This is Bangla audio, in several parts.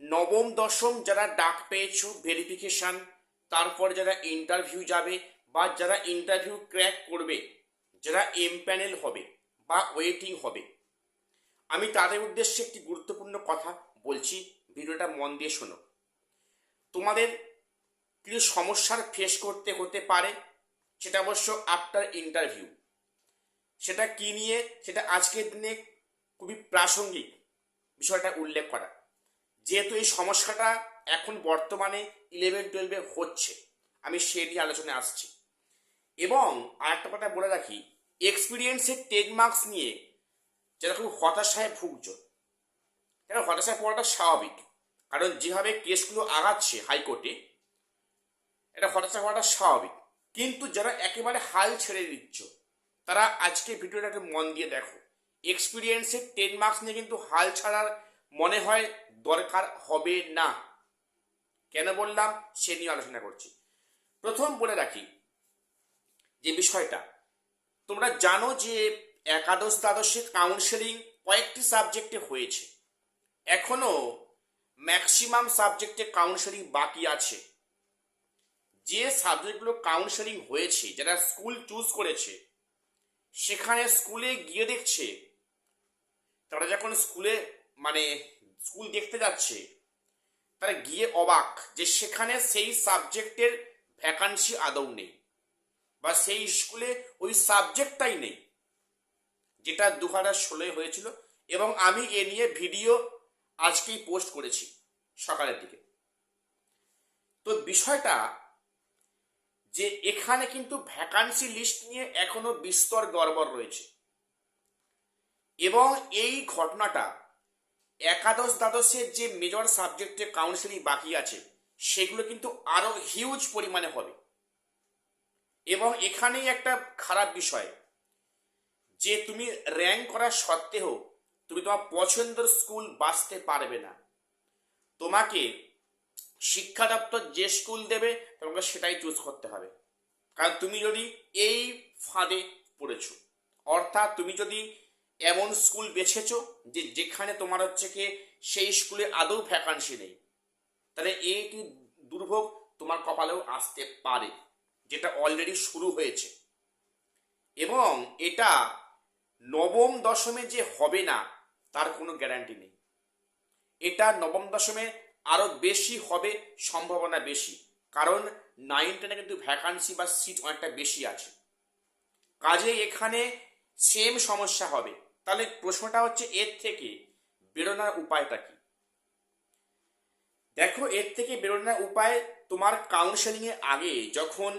নবম দশম যারা ডাক পেয়েছো ভেরিফিকেশন, তারপর যারা ইন্টারভিউ যাবে বা যারা ইন্টারভিউ ক্র্যাক করবে, যারা এম প্যানেল হবে বা ওয়েটিং হবে, আমি তাদের উদ্দেশ্যে একটি গুরুত্বপূর্ণ কথা বলছি, ভিডিওটা মন দিয়ে শোনো। তোমাদের কিছু সমস্যার ফেস করতে হতে পারে, সেটা অবশ্য আফটার ইন্টারভিউ। সেটা কি নিয়ে, সেটা আজকের দিনে খুবই প্রাসঙ্গিক বিষয়টা উল্লেখ করা, যেহেতু এই সমস্যাটা এখন বর্তমানে 11-12 হচ্ছে, আমি সে নিয়ে আলোচনায় আসছি। এবং আরেকটা কথা বলে রাখি, এক্সপিরিয়েন্সের 10 মার্কস নিয়ে যারা খুব হতাশায় ভুগছো, যারা হতাশায় পড়াটা স্বাভাবিক, কারণ যেভাবে কেসগুলো আগাচ্ছে হাইকোর্টে, এটা হতাশা হওয়াটা স্বাভাবিক। কিন্তু যারা একেবারে হাল ছেড়ে দিচ্ছ, তারা আজকে ভিডিওটা একটু মন দিয়ে দেখো। এক্সপিরিয়েন্সের 10 মার্কস নিয়ে কিন্তু হাল ছাড়ার মনে হয় দরকার হবে না। কেন বললাম সে নিয়ে আলোচনা করছি। প্রথম বলে রাখি যে বিষয়টা, তোমরা জানো যে একাদশ দ্বাদশে কাউন্সেলিং কয়েকটি সাবজেক্টে হয়েছে, এখনো ম্যাক্সিমাম সাবজেক্টে কাউন্সেলিং বাকি আছে। যে সাবজেক্টগুলো কাউন্সেলিং হয়েছে, যারা স্কুল চুজ করেছে, সেখানে স্কুলে গিয়ে দেখছে, তারা যখন স্কুল দেখতে যাচ্ছে, তারা গিয়ে অবাক যে সেখানে সেই সাবজেক্টের ভ্যাকান্সি আদৌ নেই, বা সেই স্কুলে ওই সাবজেক্টটাই নেই, যেটা 2016 হয়েছিল। এবং আমি এ নিয়ে ভিডিও আজকেই পোস্ট করেছি সকালের দিকে। তো বিষয়টা যে এখানে কিন্তু ভ্যাকান্সি লিস্ট নিয়ে এখনো বিস্তর গড়বড় রয়েছে, এবং এই ঘটনাটা একাদশ দ্বাদশের যে মেজর সাবজেক্টে কাউন্সেলিং বাকি আছে, সেগুলো কিন্তু আরো হিউজ পরিমাণে হবে। এবং এখানেই একটা খারাপ বিষয়, যে তুমি র্যাঙ্ক করা সত্ত্বেও তুমি তোমার পছন্দের স্কুল বাছতে পারবে না। তোমাকে শিক্ষা দপ্তর যে স্কুল দেবে তোমাকে সেটাই চুজ করতে হবে। কারণ তুমি যদি এই ফাঁদে পড়েছো, অর্থাৎ তুমি যদি এমন স্কুল বেছেছো যে যেখানে তোমার হচ্ছে কি সেই স্কুলে আদৌ ভ্যাকান্সি নেই, তাহলে এইটি দুর্ভোগ তোমার কপালেও আসতে পারে, যেটা অলরেডি শুরু হয়েছে। এবং এটা নবম দশমে যে হবে না তার কোনো গ্যারান্টি নেই। এটা নবম দশমে আরো বেশি হবে, সম্ভাবনা বেশি, কারণ 9-10 কিন্তু ভ্যাকান্সি বা সিট অনেকটা বেশি আছে। কাজে এখানে সেম সমস্যা হবে। তাহলে প্রশ্নটা হচ্ছে, এর থেকে বেরোনোর উপায়টা কি? দেখো, এর থেকে বেরোনোর উপায়, তোমার কাউন্সেলিং এর আগে যখন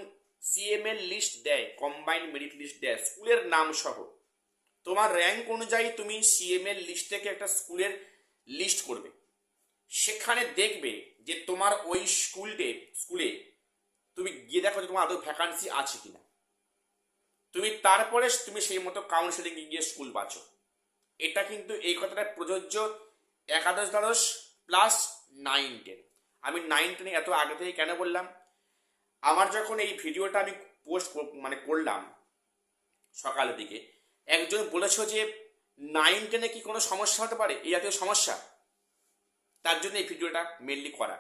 সিএমএল লিস্ট দেয়, কম্বাইন্ড মেরিট লিস্ট দেয় স্কুলের নাম সহ, তোমার র্যাঙ্ক অনুযায়ী তুমি সিএমএল লিস্ট থেকে একটা স্কুলের লিস্ট করবে। সেখানে দেখবে যে তোমার ওই স্কুলে তুমি গিয়ে দেখো যে তোমার আদৌ ভ্যাকান্সি আছে কিনা। তারপরে তুমি সেই মতো কাউন্সেলিং গিয়ে স্কুল বাছো। এটা কিন্তু এই কথাটা প্রযোজ্য একাদশ দ্বাদশ প্লাস 9-10। আমি 9-10 এত আগে থেকে কেন বললাম, আমার যখন এই ভিডিওটা আমি পোস্ট করলাম সকালের দিকে, একজন বলেছ যে 9-10 কি কোনো সমস্যা হতে পারে, এই জাতীয় সমস্যা, তার জন্য এই ভিডিওটা মেনলি করা।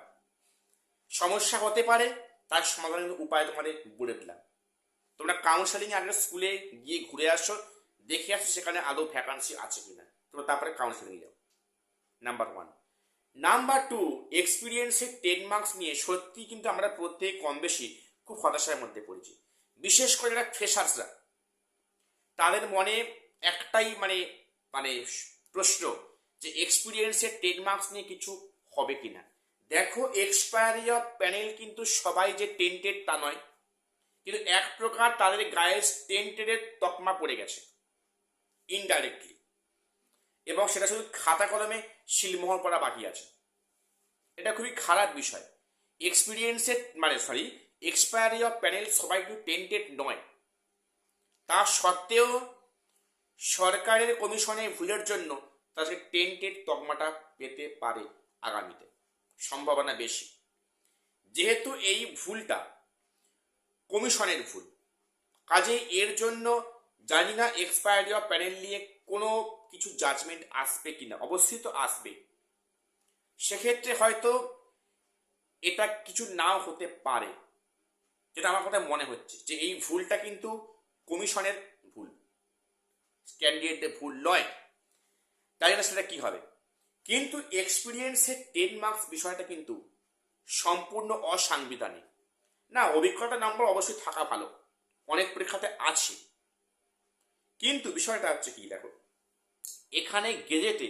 সমস্যা হতে পারে, তার সমাধানের উপায় তোমাদের বলে দিলাম। তোমরা কাউন্সেলিং আগে স্কুলে গিয়ে ঘুরে আসো, দেখে আসো সেখানে আদৌ ভ্যাকান্সি আছে কিনা, তোমরা তারপরে কাউন্সেলিং যাও। নাম্বার 1। নাম্বার 2, এক্সপিরিয়েন্সের 10 মার্কস নিয়ে সত্যি কিন্তু আমরা প্রত্যেক কম বেশি খুব হতাশার মধ্যে পড়েছি। বিশেষ করে যারা ফ্রেশার্সরা, তাদের মনে একটাই মানে প্রশ্ন, যে এক্সপিরিয়েন্সের 10 মার্কস নিয়ে কিছু হবে কিনা। দেখো, এক্সপায়ারি অফ প্যানেল কিন্তু সবাই যে টেন্টেড তা নয়, কিন্তু এক প্রকার তাদের গায়ে টেন্টেডের তকমা পড়ে গেছে ইনডাইরেক্টলি, এবং সেটা শুধু খাতা কলমে সিলমোহর করা বাকি আছে। এটা খুবই খারাপ বিষয়। এক্সপায়ারি অফ প্যানেল সবাই কিন্তু টেন্টেড নয়, তা সত্ত্বেও সরকারের কমিশনের ভুলের জন্য তাদের টেন্টেড তকমাটা পেতে পারে আগামীতে, সম্ভাবনা বেশি। যেহেতু এই ভুলটা কমিশনের ভুল, কাজে এর জন্য জানি না এক্সপায়ারি অফ প্যানেল নিয়ে কোনো কিছু জাজমেন্ট আসবে কিনা, অবশ্যই তো আসবে। সেক্ষেত্রে হয়তো এটা কিছু নাও হতে পারে, যেটা আমার কথা মনে হচ্ছে যে এই ভুলটা কিন্তু কমিশনের ভুল, ক্যান্ডিডেটের ভুল নয়। তাই না সেটা কি হবে, কিন্তু এক্সপিরিয়েন্সের 10 মার্কস বিষয়টা কিন্তু সম্পূর্ণ অসাংবিধানিক। না, অভিজ্ঞতা নম্বর অবশ্যই থাকা ভালো, অনেক পরীক্ষাতে আছে, কিন্তু বিষয়টা হচ্ছে কি, দেখো এখানে গেজেটে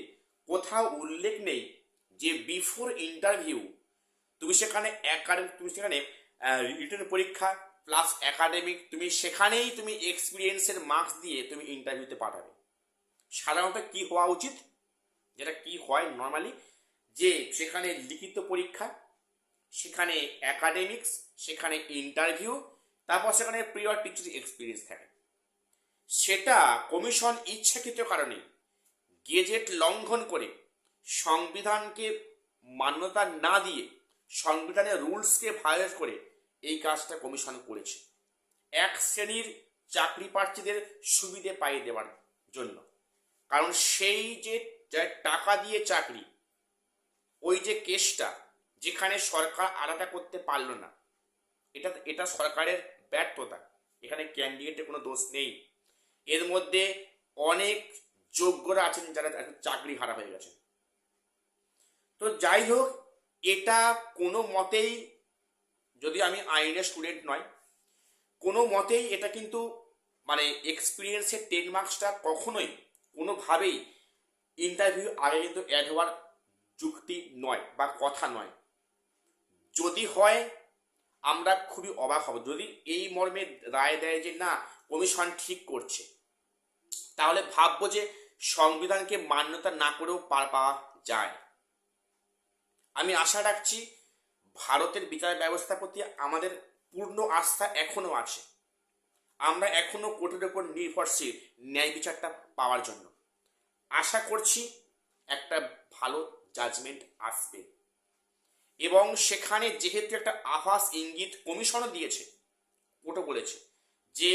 কোথাও উল্লেখ নেই যে বিফোর ইন্টারভিউ তুমি সেখানে রিটেন পরীক্ষা প্লাস একাডেমিক তুমি সেখানেই তুমি এক্সপিরিয়েন্সের মার্কস দিয়ে তুমি ইন্টারভিউতে পাঠাবে। সাধারণত কি হওয়া উচিত, যেটা কি হয় নর্মালি, যে সেখানে লিখিত পরীক্ষা, সেখানে একাডেমিক্স, সেখানে ইন্টারভিউ, তারপর সেখানে প্রিয়র টিচিং এক্সপিরিয়েন্স থাকে। সেটা কমিশন ইচ্ছাকৃত কারণে গেজেট লঙ্ঘন করে, সংবিধানকে মান্যতা না দিয়ে, সংবিধানের রুলসকে ভায়োলেট করে এই কাজটা কমিশন করেছে এক শ্রেণীর চাকরি প্রার্থীদের সুবিধে পাইয়ে দেওয়ার জন্য। কারণ সেই যে টাকা দিয়ে চাকরি, ওই যে কেসটা যেখানে সরকার আলাদা করতে পারলো না, এটা সরকারের ব্যর্থতা, এখানে ক্যান্ডিডেটের কোনো দোষ নেই। এর মধ্যে অনেক যোগ্যরা আছেন যারা চাকরি হারা হয়ে গেছেন। তো যাই হোক, এটা কোনো মতেই, যদি আমি আইনের স্টুডেন্ট নয়, কোনো মতেই এটা কিন্তু মানে এক্সপিরিয়েন্সের 10 মার্কসটা কখনোই কোনোভাবেই ইন্টারভিউ আগে কিন্তু অ্যাড হওয়ার যুক্তি নয় বা কথা নয়। যদি হয় আমরা খুবই অবাক হব, যদি এই মর্মে রায় দেয় যে না কমিশন ঠিক করছে, তাহলে ভাববো যে সংবিধানকে মান্যতা না করেও পার পাওয়া যায়। আমি আশা রাখছি ভারতের বিচার ব্যবস্থার প্রতি আমাদের পূর্ণ আস্থা এখনো আছে, আমরা এখনো কোর্টের উপর নির্ভরশীল ন্যায় বিচারটা পাওয়ার জন্য। আশা করছি একটা ভালো জাজমেন্ট আসবে, এবং সেখানে যেহেতু একটা আভাস ইঙ্গিত কমিশনও দিয়েছে, কোর্টও বলেছে যে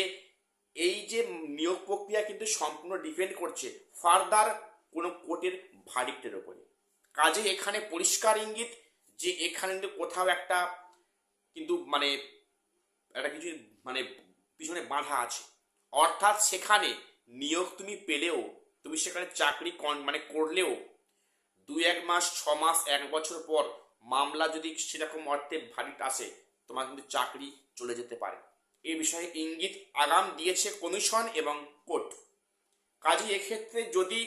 এই যে নিয়োগ প্রক্রিয়া কিন্তু সম্পূর্ণ ডিপেন্ড করছে ফার্দার কোনো কোর্টের ভার্ডিক্টের ওপরে। কাজে এখানে পরিষ্কার ইঙ্গিত যে এখানে কিন্তু কোথাও একটা কিন্তু মানে একটা কিছু মানে পিছনে বাঁধা আছে, অর্থাৎ সেখানে নিয়োগ তুমি পেলেও, তুমি সেখানে চাকরি করলেও 2-1 মাস 6 মাস 1 বছর পর মামলা যদি সেরকম অর্থে ভারিট আসে, তোমার কিন্তু চাকরি চলে যেতে পারে। এই বিষয়ে ইঙ্গিত আগাম দিয়েছে কমিশন এবং কোর্ট। কাজে এক্ষেত্রে যদি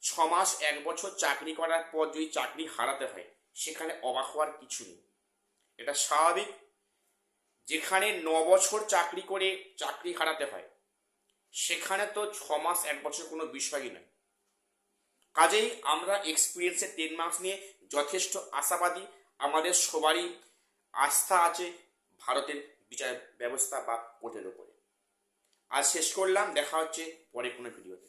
6 মাস 1 বছর চাকরি করার পর যদি চাকরি হারাতে হয়, সেখানে অবাক হওয়ার কিছু নেই, এটা স্বাভাবিক। যেখানে 9 বছর চাকরি করে চাকরি হারাতে হয়, সেখানে তো 6 মাস 1 বছর কোনো বিষয়ই নয়। কাজেই আমরা এক্সপিরিয়েন্সের 10 মার্কস নিয়ে যথেষ্ট আশাবাদী, আমাদের সবারই আস্থা আছে ভারতের বিচার ব্যবস্থা বা কোর্টের ওপরে। আজ শেষ করলাম, দেখা হচ্ছে পরে কোনো ভিডিওতে।